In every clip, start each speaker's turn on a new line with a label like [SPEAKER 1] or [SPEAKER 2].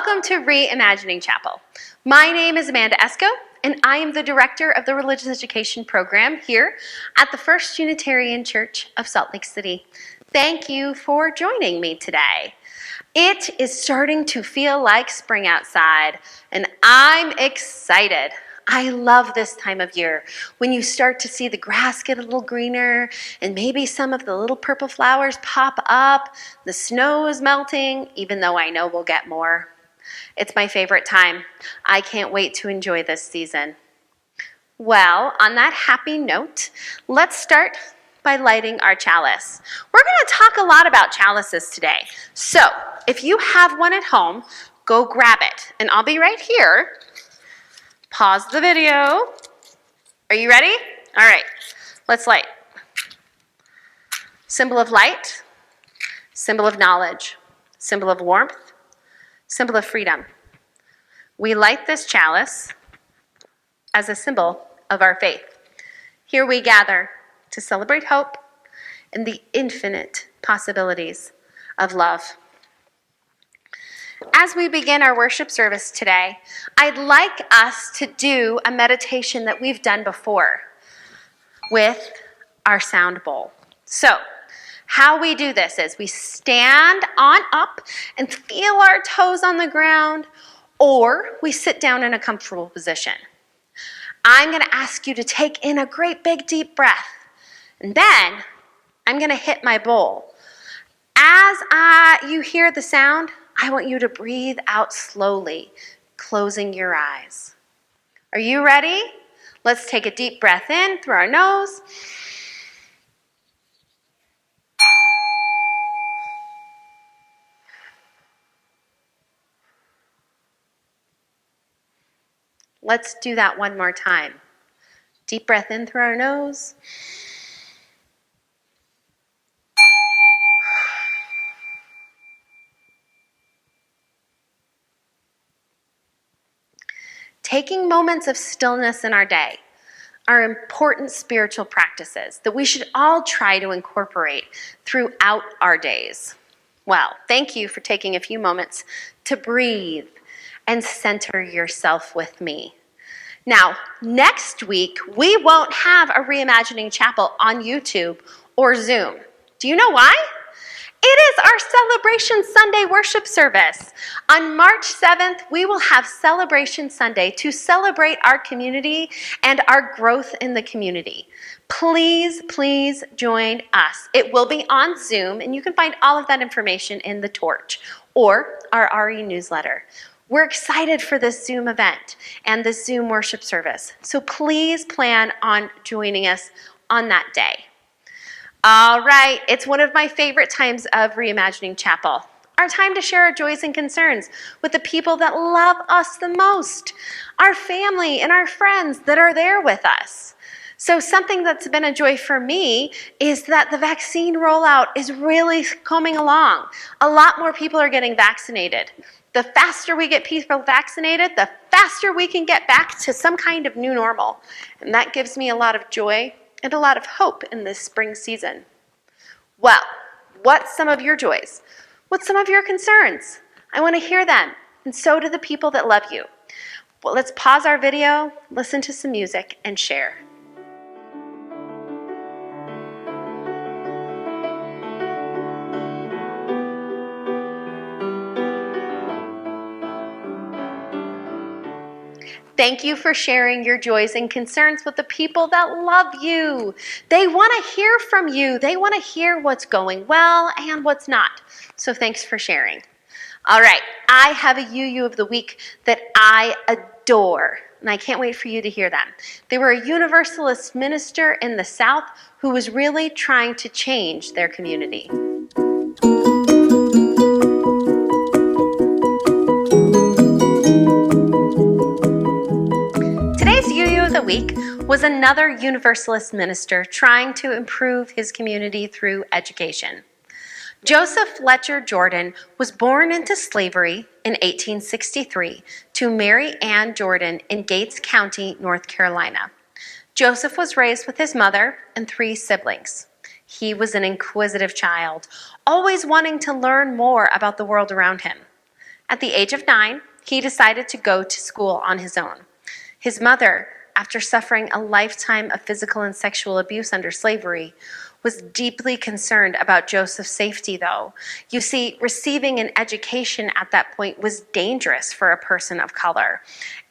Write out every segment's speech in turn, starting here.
[SPEAKER 1] Welcome to Reimagining Chapel. My name is Amanda Esco, and I am the director of the Religious Education Program here at the First Unitarian Church of Salt Lake City. Thank you for joining me today. It is starting to feel like spring outside, and I'm excited. I love this time of year when you start to see the grass get a little greener and maybe some of the little purple flowers pop up. The snow is melting, even though I know we'll get more. It's my favorite time. I can't wait to enjoy this season. Well, on that happy note, let's start by lighting our chalice. We're going to talk a lot about chalices today. So if you have one at home, go grab it. And I'll be right here. Pause the video. Are you ready? All right, let's light. Symbol of light, symbol of knowledge, symbol of warmth, symbol of freedom. We light this chalice as a symbol of our faith. Here we gather to celebrate hope and the infinite possibilities of love. As we begin our worship service today, I'd like us to do a meditation that we've done before with our sound bowl. So, how we do this is we stand on up and feel our toes on the ground, or we sit down in a comfortable position. I'm going to ask you to take in a great big deep breath, and then I'm going to hit my bowl. As you hear the sound, I want you to breathe out slowly, closing your eyes. Are you ready? Let's take a deep breath in through our nose. Let's do that one more time. Deep breath in through our nose. Taking moments of stillness in our day are important spiritual practices that we should all try to incorporate throughout our days. Well, thank you for taking a few moments to breathe and center yourself with me. Now, next week, we won't have a Reimagining Chapel on YouTube or Zoom. Do you know why? It is our Celebration Sunday worship service. On March 7th, we will have Celebration Sunday to celebrate our community and our growth in the community. Please, please join us. It will be on Zoom, and you can find all of that information in the Torch or our RE newsletter. We're excited for this Zoom event and this Zoom worship service, so please plan on joining us on that day. All right, it's one of my favorite times of Reimagining Chapel, our time to share our joys and concerns with the people that love us the most, our family and our friends that are there with us. So something that's been a joy for me is that the vaccine rollout is really coming along. A lot more people are getting vaccinated. The faster we get people vaccinated, the faster we can get back to some kind of new normal. And that gives me a lot of joy and a lot of hope in this spring season. Well, what's some of your joys? What's some of your concerns? I want to hear them, and so do the people that love you. Well, let's pause our video, listen to some music, and share. Thank you for sharing your joys and concerns with the people that love you. They want to hear from you. They want to hear what's going well and what's not. So thanks for sharing. All right, I have a UU of the week that I adore, and I can't wait for you to hear them. They were a Universalist minister in the South who was really trying to change their community. The week was another Universalist minister trying to improve his community through education. Joseph Fletcher Jordan was born into slavery in 1863 to Mary Ann Jordan in Gates County, North Carolina. Joseph was raised with his mother and 3 siblings. He was an inquisitive child, always wanting to learn more about the world around him. At the age of 9, he decided to go to school on his own. His mother, after suffering a lifetime of physical and sexual abuse under slavery, was deeply concerned about Joseph's safety, though. You see, receiving an education at that point was dangerous for a person of color,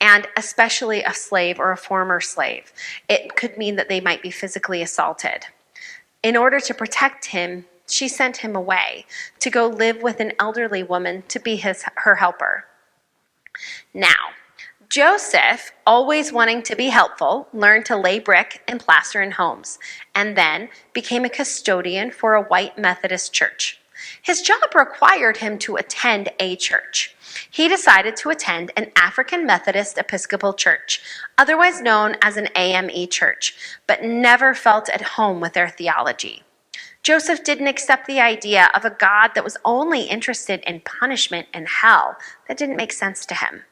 [SPEAKER 1] and especially a slave or a former slave. It could mean that they might be physically assaulted. In order to protect him, she sent him away to go live with an elderly woman to be her helper. Now, Joseph, always wanting to be helpful, learned to lay brick and plaster in homes, and then became a custodian for a white Methodist church. His job required him to attend a church. He decided to attend an African Methodist Episcopal church, otherwise known as an AME church, but never felt at home with their theology. Joseph didn't accept the idea of a God that was only interested in punishment and hell. That didn't make sense to him.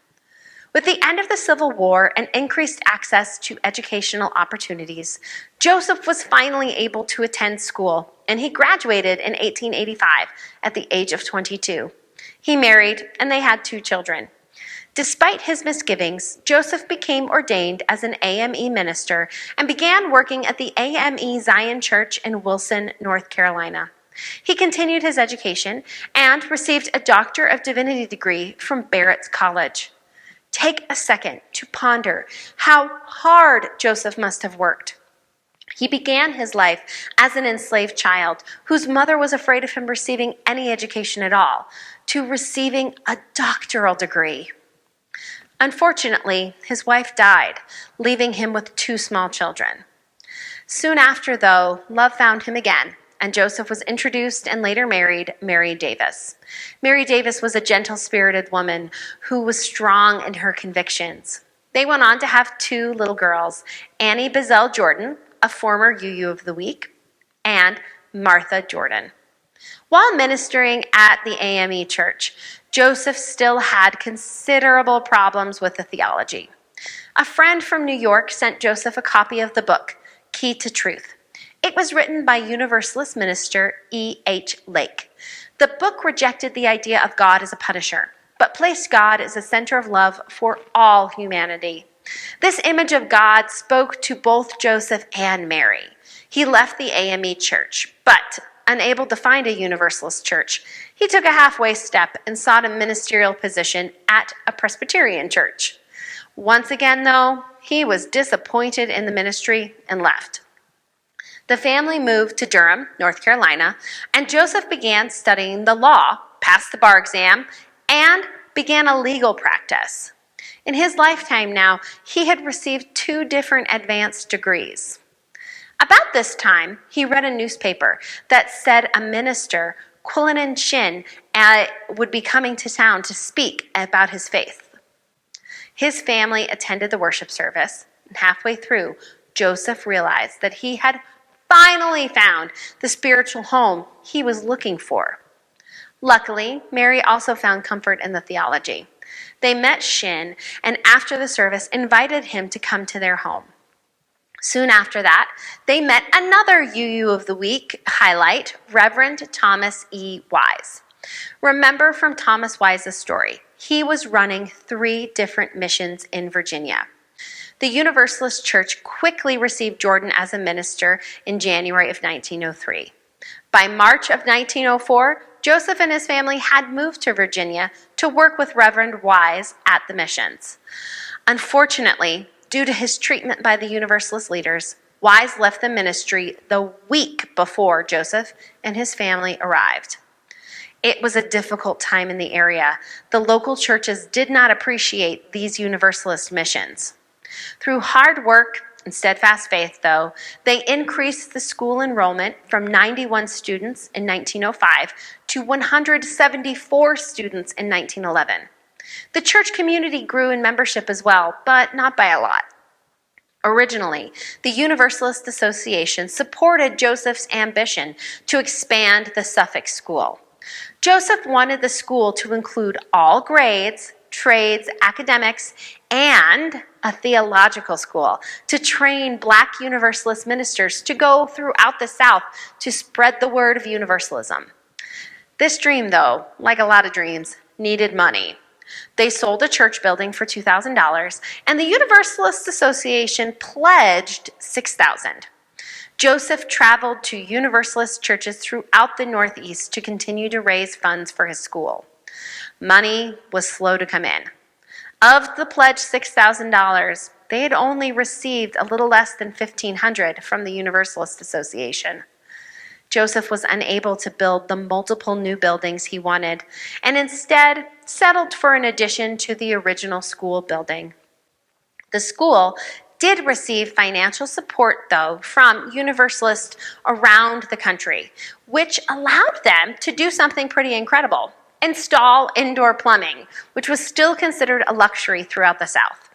[SPEAKER 1] With the end of the Civil War and increased access to educational opportunities, Joseph was finally able to attend school, and he graduated in 1885 at the age of 22. He married, and they had 2 children. Despite his misgivings, Joseph became ordained as an AME minister and began working at the AME Zion Church in Wilson, North Carolina. He continued his education and received a Doctor of Divinity degree from Barrett's College. Take a second to ponder how hard Joseph must have worked. He began his life as an enslaved child whose mother was afraid of him receiving any education at all, to receiving a doctoral degree. Unfortunately, his wife died, leaving him with 2 small children. Soon after, though, love found him again, and Joseph was introduced and later married Mary Davis. Mary Davis was a gentle-spirited woman who was strong in her convictions. They went on to have 2 little girls, Annie Bazell Jordan, a former UU of the Week, and Martha Jordan. While ministering at the AME church, Joseph still had considerable problems with the theology. A friend from New York sent Joseph a copy of the book, Key to Truth. It was written by Universalist minister E.H. Lake. The book rejected the idea of God as a punisher, but placed God as a center of love for all humanity. This image of God spoke to both Joseph and Mary. He left the AME church, but unable to find a Universalist church, he took a halfway step and sought a ministerial position at a Presbyterian church. Once again, though, he was disappointed in the ministry and left. The family moved to Durham, North Carolina, and Joseph began studying the law, passed the bar exam, and began a legal practice. In his lifetime now, he had received 2 different advanced degrees. About this time, he read a newspaper that said a minister, Quillinan Shin, would be coming to town to speak about his faith. His family attended the worship service, and halfway through, Joseph realized that he had finally found the spiritual home he was looking for. Luckily, Mary also found comfort in the theology. They met Shin, and after the service, invited him to come to their home. Soon after that, they met another UU of the Week highlight, Reverend Thomas E. Wise. Remember from Thomas Wise's story, he was running 3 different missions in Virginia. The Universalist Church quickly received Jordan as a minister in January of 1903. By March of 1904, Joseph and his family had moved to Virginia to work with Reverend Wise at the missions. Unfortunately, due to his treatment by the Universalist leaders, Wise left the ministry the week before Joseph and his family arrived. It was a difficult time in the area. The local churches did not appreciate these Universalist missions. Through hard work and steadfast faith, though, they increased the school enrollment from 91 students in 1905 to 174 students in 1911. The church community grew in membership as well, but not by a lot. Originally, the Universalist Association supported Joseph's ambition to expand the Suffolk School. Joseph wanted the school to include all grades, trades, academics, and a theological school to train Black Universalist ministers to go throughout the South to spread the word of Universalism. This dream, though, like a lot of dreams, needed money. They sold a church building for $2,000, and the Universalist Association pledged $6,000. Joseph traveled to Universalist churches throughout the Northeast to continue to raise funds for his school. Money was slow to come in. Of the pledged $6,000, they had only received a little less than $1,500 from the Universalist Association. Joseph was unable to build the multiple new buildings he wanted, and instead settled for an addition to the original school building. The school did receive financial support, though, from Universalists around the country, which allowed them to do something pretty incredible: install indoor plumbing, which was still considered a luxury throughout the South.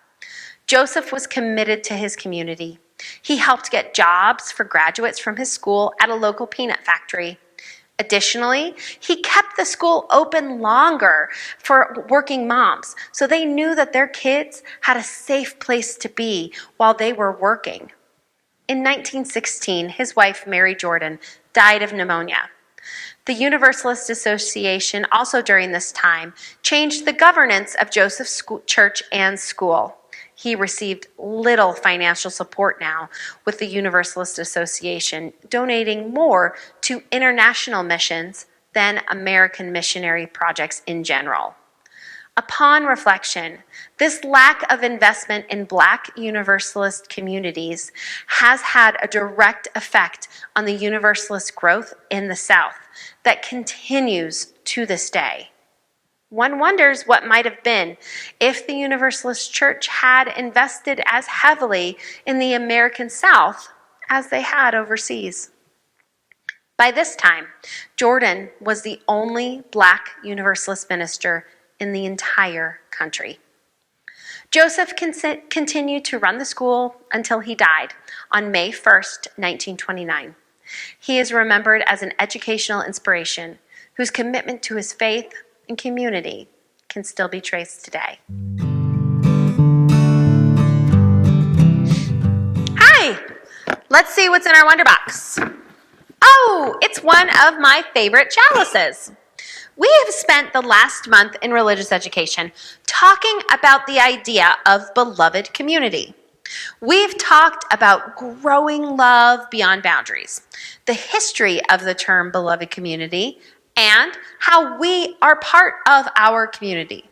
[SPEAKER 1] Joseph was committed to his community. He helped get jobs for graduates from his school at a local peanut factory. Additionally, he kept the school open longer for working moms, so they knew that their kids had a safe place to be while they were working. In 1916, his wife, Mary Jordan, died of pneumonia. The Universalist Association also during this time changed the governance of Joseph's church and school. He received little financial support now, with the Universalist Association donating more to international missions than American missionary projects in general. Upon reflection, this lack of investment in Black Universalist communities has had a direct effect on the Universalist growth in the South that continues to this day. One wonders what might have been if the Universalist Church had invested as heavily in the American South as they had overseas. By this time, Jordan was the only Black Universalist minister in the entire country. Joseph continued to run the school until he died on May 1st, 1929. He is remembered as an educational inspiration whose commitment to his faith and community can still be traced today. Hi! Let's see what's in our Wonder Box. Oh, it's one of my favorite chalices. We have spent the last month in religious education talking about the idea of beloved community. We've talked about growing love beyond boundaries, the history of the term beloved community, and how we are part of our community.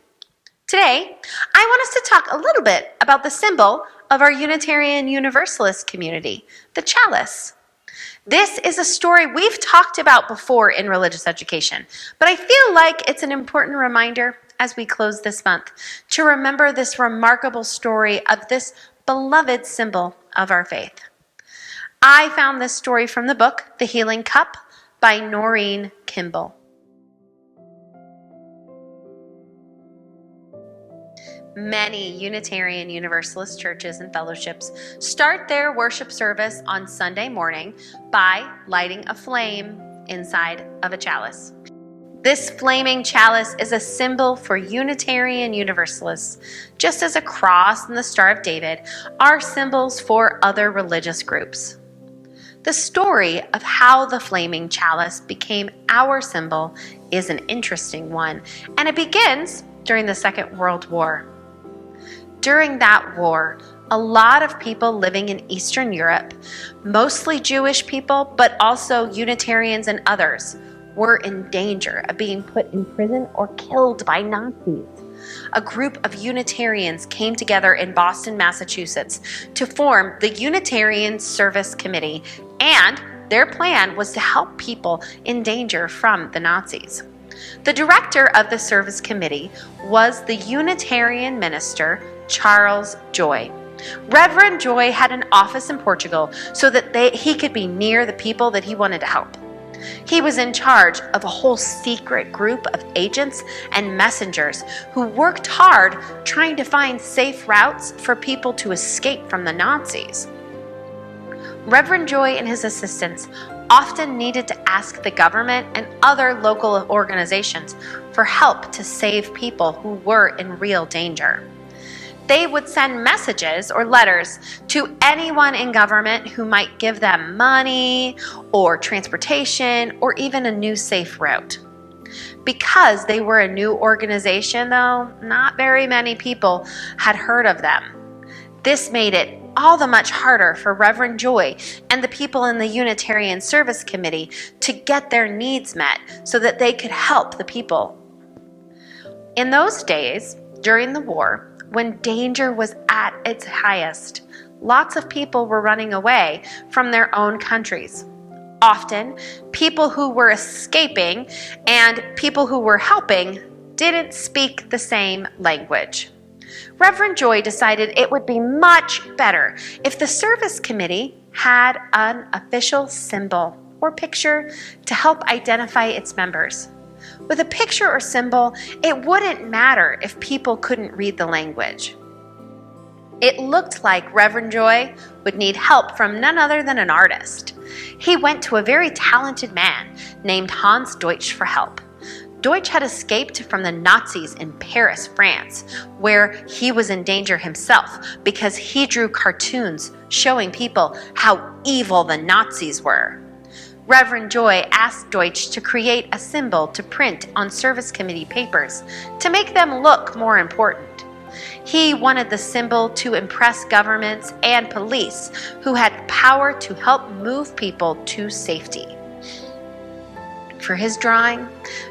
[SPEAKER 1] Today, I want us to talk a little bit about the symbol of our Unitarian Universalist community, the chalice. This is a story we've talked about before in religious education, but I feel like it's an important reminder as we close this month to remember this remarkable story of this beloved symbol of our faith. I found this story from the book, The Healing Cup, by Noreen Kim. Many Unitarian Universalist churches and fellowships start their worship service on Sunday morning by lighting a flame inside of a chalice. This flaming chalice is a symbol for Unitarian Universalists, just as a cross and the Star of David are symbols for other religious groups. The story of how the flaming chalice became our symbol is an interesting one, and it begins during the Second World War. During that war, a lot of people living in Eastern Europe, mostly Jewish people, but also Unitarians and others, were in danger of being put in prison or killed by Nazis. A group of Unitarians came together in Boston, Massachusetts to form the Unitarian Service Committee, and their plan was to help people in danger from the Nazis. The director of the service committee was the Unitarian minister, Charles Joy. Reverend Joy had an office in Portugal so that he could be near the people that he wanted to help. He was in charge of a whole secret group of agents and messengers who worked hard trying to find safe routes for people to escape from the Nazis. Reverend Joy and his assistants often needed to ask the government and other local organizations for help to save people who were in real danger. They would send messages or letters to anyone in government who might give them money or transportation or even a new safe route. Because they were a new organization, though, not very many people had heard of them. This made it all the much harder for Reverend Joy and the people in the Unitarian Service Committee to get their needs met so that they could help the people. In those days, during the war, when danger was at its highest, lots of people were running away from their own countries. Often, people who were escaping and people who were helping didn't speak the same language. Reverend Joy decided it would be much better if the service committee had an official symbol or picture to help identify its members. With a picture or symbol, it wouldn't matter if people couldn't read the language. It looked like Reverend Joy would need help from none other than an artist. He went to a very talented man named Hans Deutsch for help. Deutsch had escaped from the Nazis in Paris, France, where he was in danger himself because he drew cartoons showing people how evil the Nazis were. Reverend Joy asked Deutsch to create a symbol to print on service committee papers to make them look more important. He wanted the symbol to impress governments and police who had power to help move people to safety. For his drawing,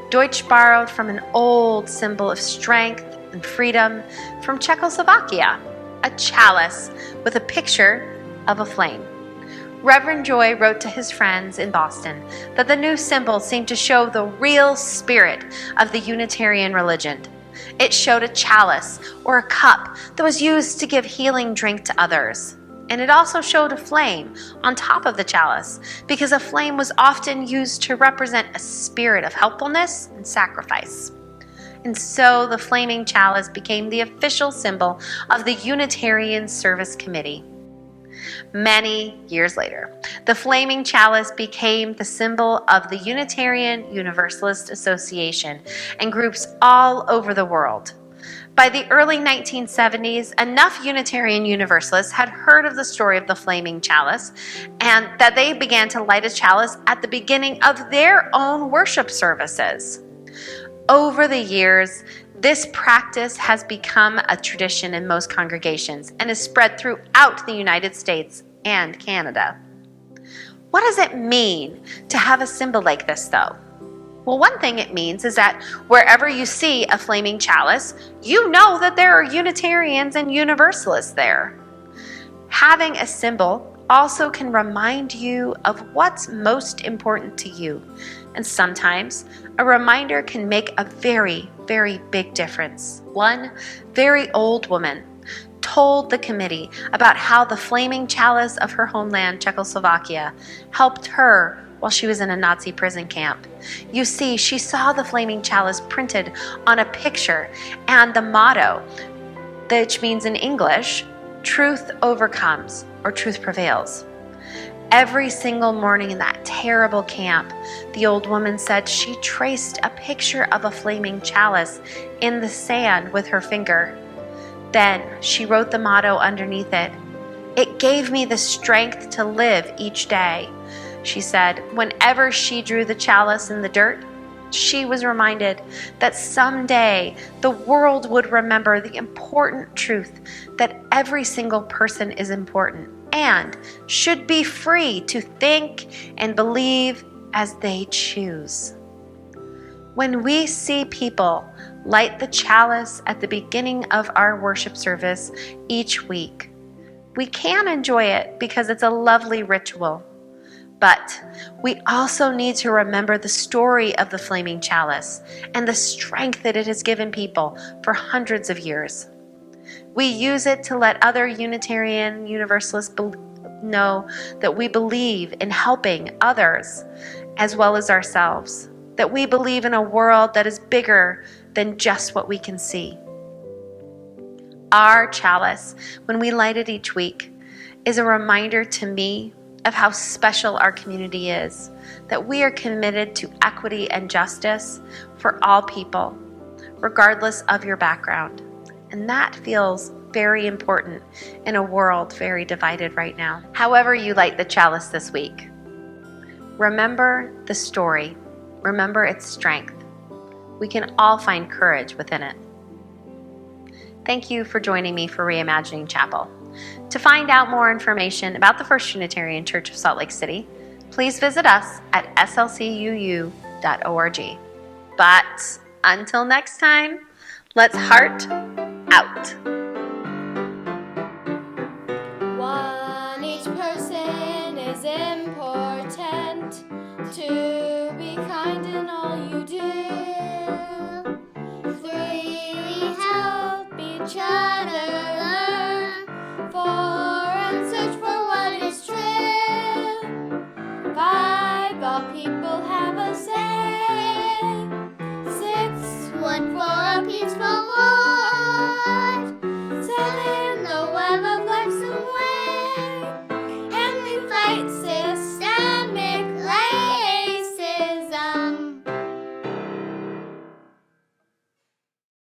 [SPEAKER 1] Deutsch borrowed from an old symbol of strength and freedom from Czechoslovakia, a chalice with a picture of a flame. Reverend Joy wrote to his friends in Boston that the new symbol seemed to show the real spirit of the Unitarian religion. It showed a chalice or a cup that was used to give healing drink to others. And it also showed a flame on top of the chalice because a flame was often used to represent a spirit of helpfulness and sacrifice. And so the flaming chalice became the official symbol of the Unitarian Service Committee. Many years later, the flaming chalice became the symbol of the Unitarian Universalist Association and groups all over the world. By the early 1970s, enough Unitarian Universalists had heard of the story of the flaming chalice and that they began to light a chalice at the beginning of their own worship services. Over the years, this practice has become a tradition in most congregations and is spread throughout the United States and Canada. What does it mean to have a symbol like this, though? Well, one thing it means is that wherever you see a flaming chalice, you know that there are Unitarians and Universalists there. Having a symbol also can remind you of what's most important to you. And sometimes a reminder can make a very, very big difference. One very old woman told the committee about how the flaming chalice of her homeland, Czechoslovakia, helped her while she was in a Nazi prison camp. You see, she saw the flaming chalice printed on a picture and the motto, which means in English, truth overcomes or truth prevails. Every single morning in that terrible camp, the old woman said she traced a picture of a flaming chalice in the sand with her finger. Then she wrote the motto underneath it. It gave me the strength to live each day. She said whenever she drew the chalice in the dirt, she was reminded that someday the world would remember the important truth that every single person is important and should be free to think and believe as they choose. When we see people light the chalice at the beginning of our worship service each week, we can enjoy it because it's a lovely ritual. But we also need to remember the story of the flaming chalice and the strength that it has given people for hundreds of years. We use it to let other Unitarian Universalists know that we believe in helping others as well as ourselves, that we believe in a world that is bigger than just what we can see. Our chalice, when we light it each week, is a reminder to me of how special our community is, that we are committed to equity and justice for all people, regardless of your background. And that feels very important in a world very divided right now. However you light the chalice this week, remember the story, remember its strength, we can all find courage within it. Thank you for joining me for Reimagining Chapel. To find out more information about the First Unitarian Church of Salt Lake City, please visit us at slcuu.org. But until next time, let's heart out.
[SPEAKER 2] One, each person is important. Two, be kind in all you do. Three, help each other.